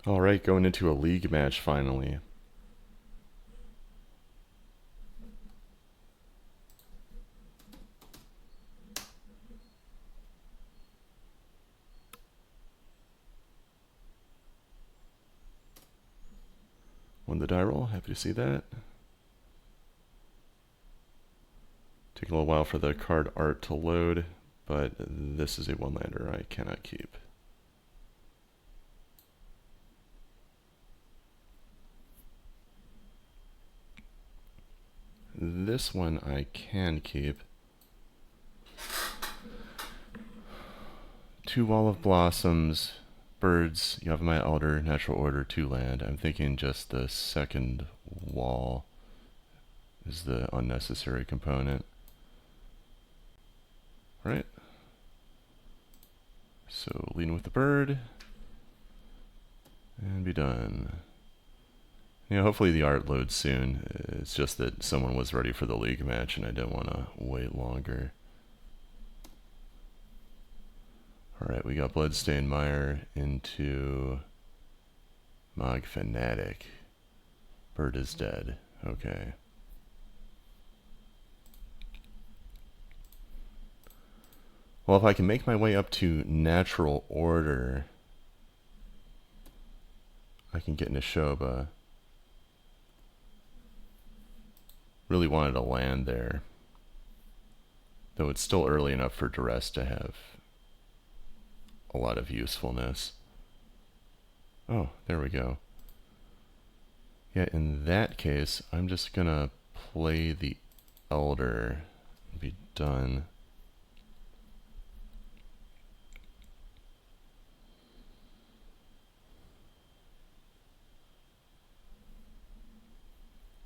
Alright, going into a league match finally. Won the die roll, happy to see that. Taking a little while for the card art to load, but this is a one-lander I cannot keep. This one I can keep. 2 Wall of Blossoms, birds, you have my Elder, natural order, 2 land. I'm thinking just the second wall is the unnecessary component. Right? So lean with the bird and be done. Yeah, hopefully the art loads soon. It's just that someone was ready for the league match and I didn't want to wait longer. Alright, we got Bloodstained Mire into Mog Fanatic. Bird is dead. Okay. Well, if I can make my way up to natural order, I can get Nishoba. Really wanted a land there. Though it's still early enough for Duress to have a lot of usefulness. Oh, there we go. Yeah, in that case, I'm just gonna play the Elder and be done.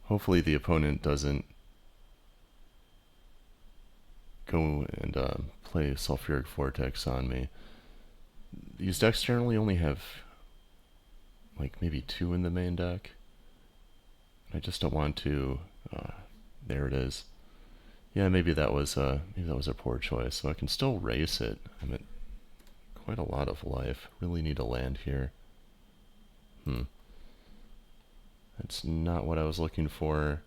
Hopefully the opponent doesn't go and play Sulfuric Vortex on me. These decks generally only have like maybe 2 in the main deck. I just don't want to. There it is. Yeah, maybe that was a poor choice. So I can still race it. I'm at quite a lot of life. Really need a land here. That's not what I was looking for.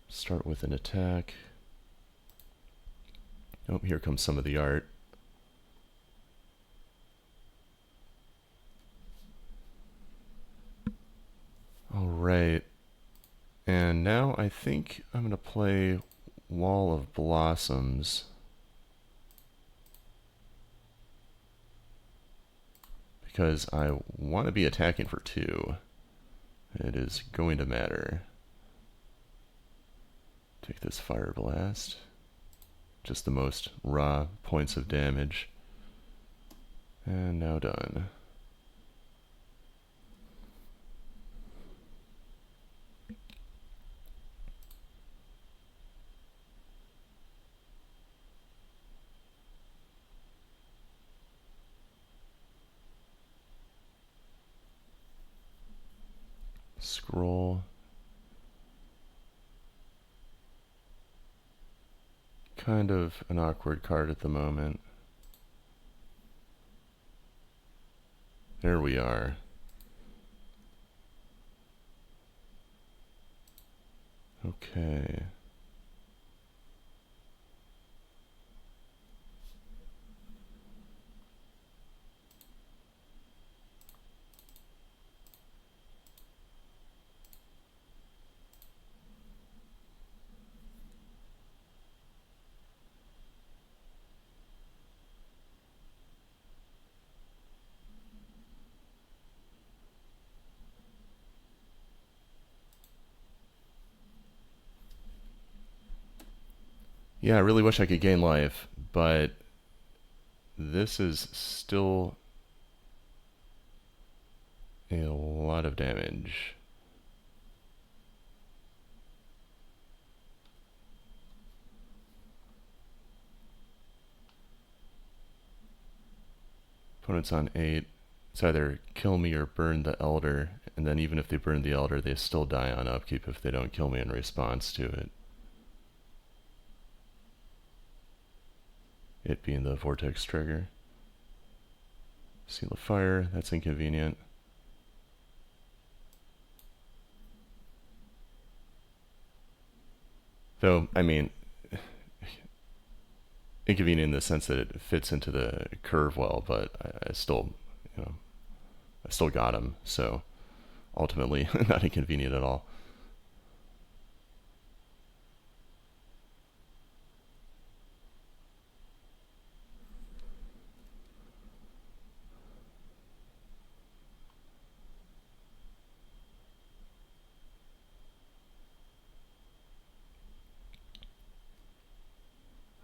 Start with an attack. Oh, here comes some of the art. Alright. And now I think I'm going to play Wall of Blossoms. Because I want to be attacking for 2. It is going to matter. Take this Fire Blast. Just the most raw points of damage. And now done. Scroll. Kind of an awkward card at the moment. There we are. Okay. Yeah, I really wish I could gain life, but this is still a lot of damage. Opponent's on 8. It's either kill me or burn the Elder, and then even if they burn the Elder, they still die on upkeep if they don't kill me in response to it. It being the Vortex trigger. Seal of Fire, that's inconvenient. Though, I mean, inconvenient in the sense that it fits into the curve well, but I still, you know, I still got him. So ultimately, not inconvenient at all.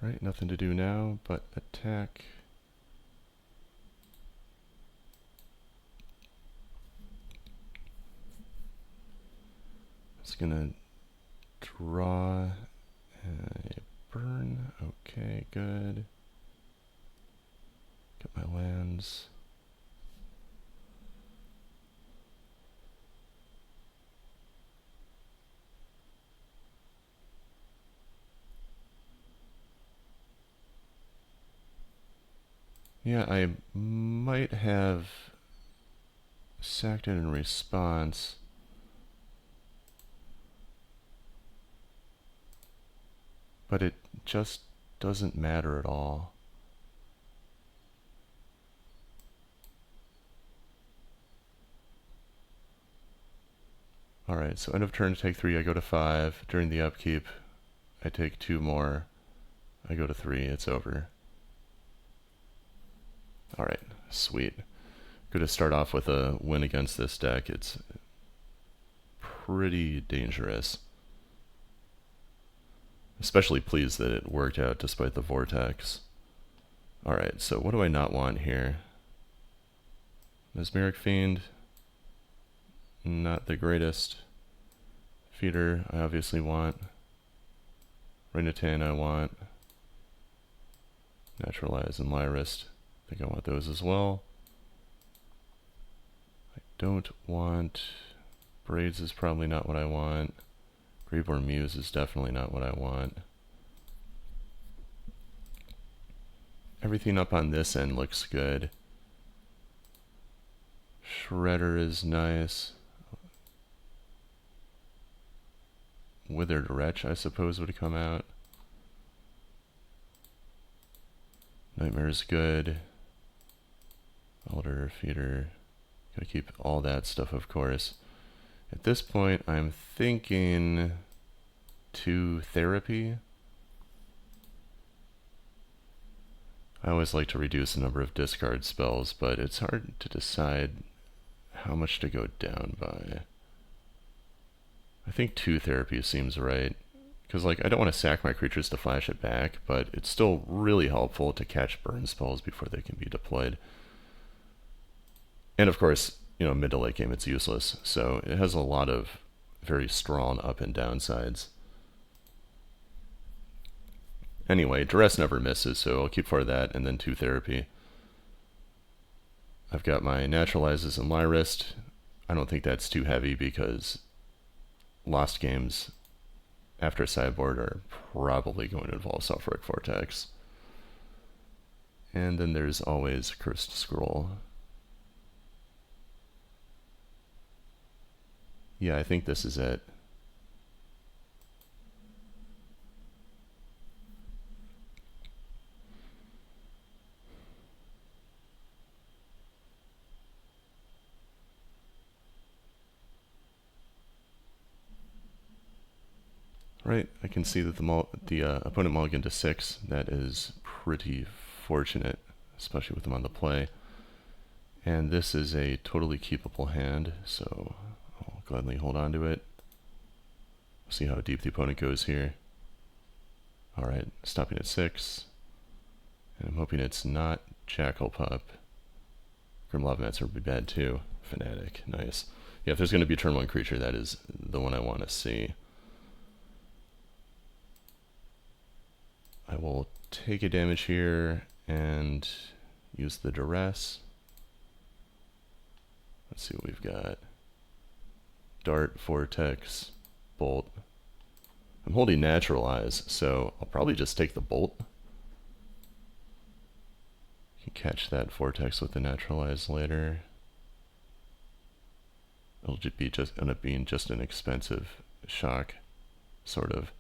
Right, nothing to do now but attack. It's gonna draw a burn. Okay, good. Get my lands. Yeah, I might have sacked it in response. But it just doesn't matter at all. Alright, so end of turn, take 3, I go to 5. During the upkeep, I take 2 more. I go to 3, it's over. Alright, sweet. Good to start off with a win against this deck. It's pretty dangerous. Especially pleased that it worked out despite the vortex. Alright, so what do I not want here? Mesmeric Fiend. Not the greatest. Feeder, I obviously want. Rainatan, I want. Naturalize and Lyrist. I think I want those as well. I don't want... Braids is probably not what I want. Graveborn Muse is definitely not what I want. Everything up on this end looks good. Shredder is nice. Withered Wretch, I suppose, would come out. Nightmare is good. Elder, Feeder. Gotta keep all that stuff, of course. At this point, I'm thinking 2 Therapy. I always like to reduce the number of discard spells, but it's hard to decide how much to go down by. I think 2 Therapy seems right. Because, like, I don't want to sack my creatures to flash it back, but it's still really helpful to catch burn spells before they can be deployed. And of course, you know, mid to late game it's useless, so it has a lot of very strong up and down sides. Anyway, Duress never misses, so I'll keep 4 of that, and then 2 Therapy. I've got my Naturalizes and Lyrist. I don't think that's too heavy because lost games after sideboard are probably going to involve Sulfuric Vortex. And then there's always Cursed Scroll. Yeah, I think this is it. Right, I can see that the opponent mulliganed to 6. That is pretty fortunate, especially with them on the play. And this is a totally keepable hand, so I'll gladly hold on to it. See how deep the opponent goes here. Alright, stopping at 6. And I'm hoping it's not Jackal Pup. Grim Lavamancer would be bad too. Fanatic, nice. Yeah, if there's going to be a turn 1 creature, that is the one I want to see. I will take a damage here and use the Duress. Let's see what we've got. Dart, Vortex, Bolt. I'm holding Naturalize, so I'll probably just take the Bolt. You can catch that Vortex with the Naturalize later. It'll just end up being just an expensive shock, sort of.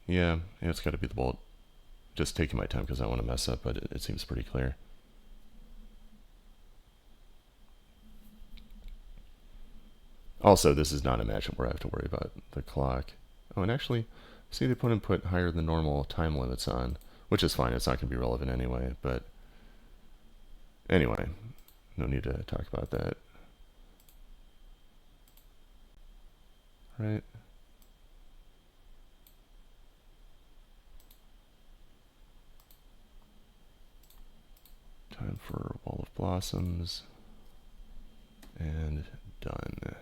Yeah, it's got to be the bolt. Just taking my time because I don't want to mess up, but it seems pretty clear. Also, this is not a matchup where I have to worry about the clock. Oh, and actually, see the opponent put higher than normal time limits on, which is fine. It's not going to be relevant anyway, but anyway, no need to talk about that. Right? Time for Wall of Blossoms. And done.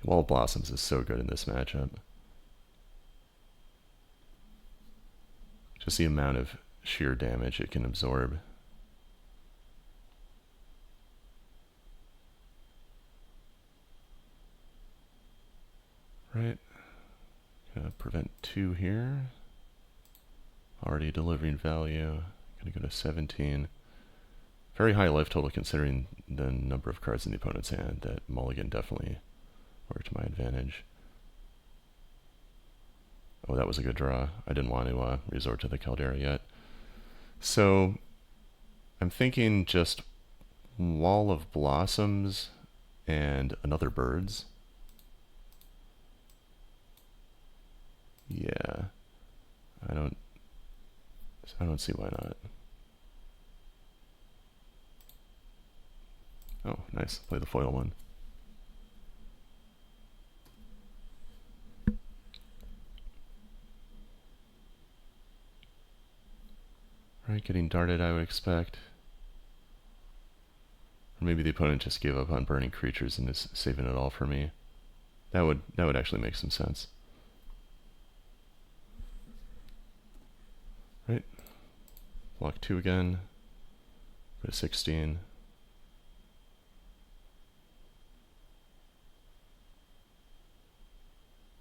Wall of Blossoms is so good in this matchup. Just the amount of sheer damage it can absorb. Right. Gonna prevent 2 here. Already delivering value. Gonna go to 17. Very high life total considering the number of cards in the opponent's hand. That mulligan definitely worked to my advantage. Oh, that was a good draw. I didn't want to resort to the Caldera yet. So I'm thinking just Wall of Blossoms and another Birds. Yeah. I don't see why not. Oh, nice. Play the foil one. Right, getting darted I would expect. Or maybe the opponent just gave up on burning creatures and is saving it all for me. That would actually make some sense. Right. Block 2 again. Go to 16.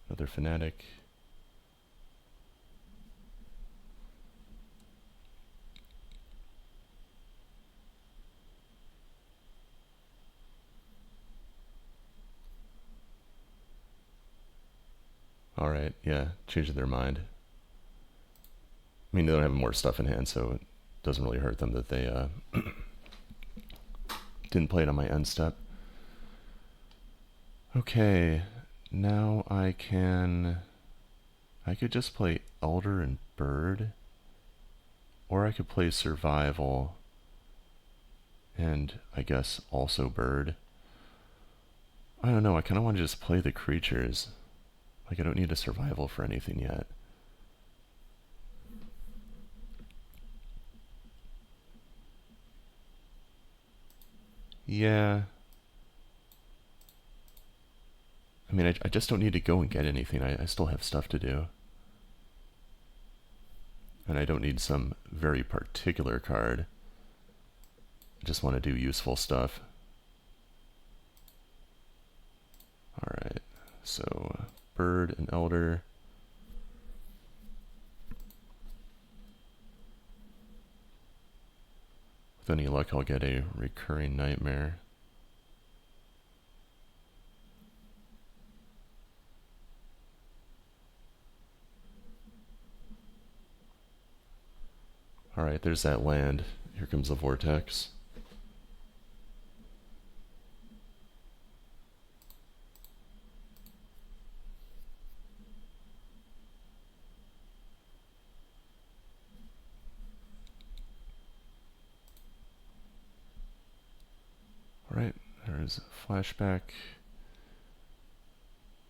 Another Fanatic. Alright, yeah, changing their mind. I mean, they don't have more stuff in hand, so it doesn't really hurt them that they didn't play it on my end step. Okay, now I could just play Elder and Bird, or I could play Survival and I guess also Bird. I don't know, I kind of want to just play the creatures. Like, I don't need a Survival for anything yet. Yeah. I mean, I just don't need to go and get anything. I still have stuff to do. And I don't need some very particular card. I just want to do useful stuff. Alright, so Bird and Elder. With any luck, I'll get a Recurring Nightmare. Alright, there's that land. Here comes the Vortex. Alright, there's a Flashback.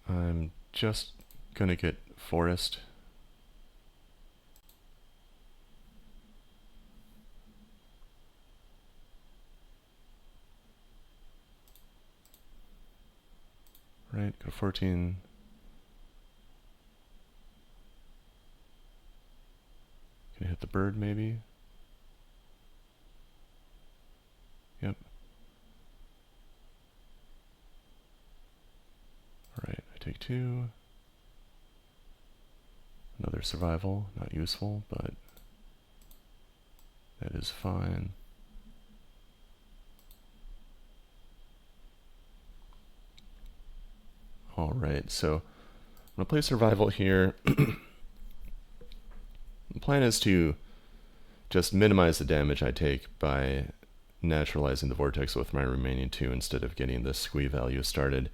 I'm just gonna get Forest. Right, go 14. Gonna hit the Bird maybe? Yep. Alright, I take 2. Another Survival, not useful, but that is fine. Alright, so I'm going to play Survival here. The plan is to just minimize the damage I take by naturalizing the vortex with my remaining 2 instead of getting the squee value started.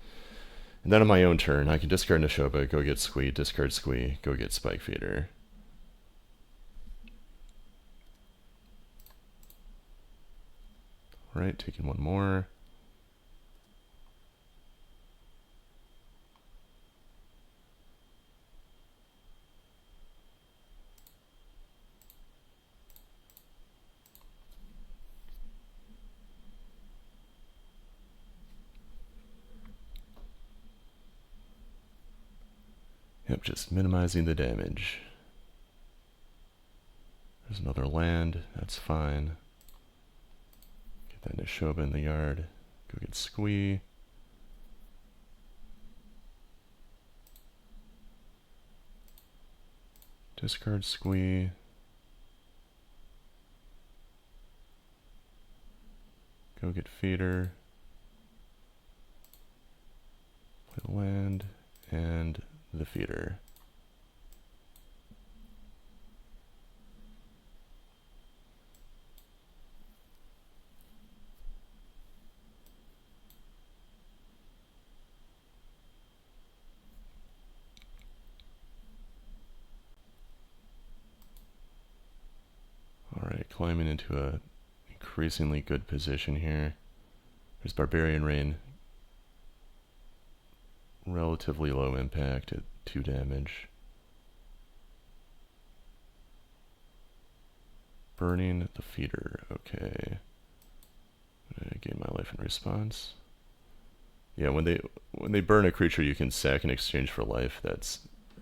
And then on my own turn, I can discard Neshoba, go get squee, discard squee, go get Spike Feeder. Alright, taking one more. Yep, just minimizing the damage. There's another land, that's fine. Get that Neshoba in the yard. Go get squee. Discard squee. Go get feeder. Play the land and the feeder. Alright, climbing into a increasingly good position here. There's Barbarian Rain. Relatively low impact at 2 damage. Burning the feeder, okay. I gain my life in response. Yeah, when they burn a creature you can sack in exchange for life, that's a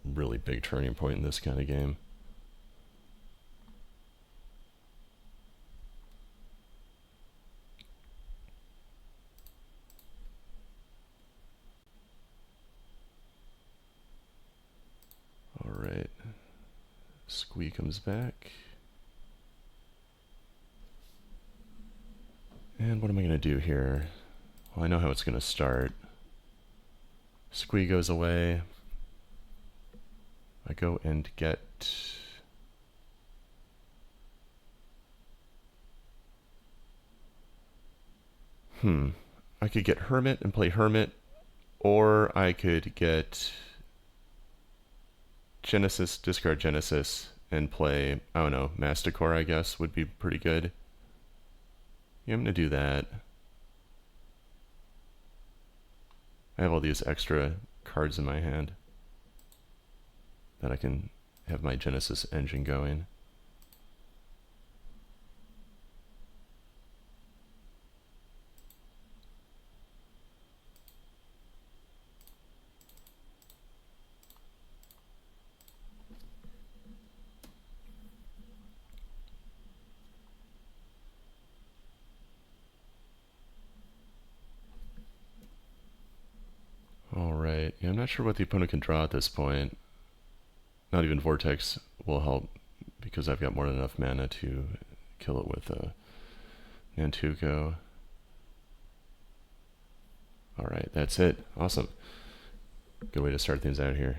really big turning point in this kind of game. Alright. Squee comes back. And what am I going to do here? Well, I know how it's going to start. Squee goes away. I go and get... I could get Hermit and play Hermit, or I could get Genesis, discard Genesis, and play, I don't know, Masticore, I guess, would be pretty good. Yeah, I'm going to do that. I have all these extra cards in my hand that I can have my Genesis engine going. Alright, yeah, I'm not sure what the opponent can draw at this point. Not even Vortex will help because I've got more than enough mana to kill it with Nantuko. Alright, that's it. Awesome. Good way to start things out here.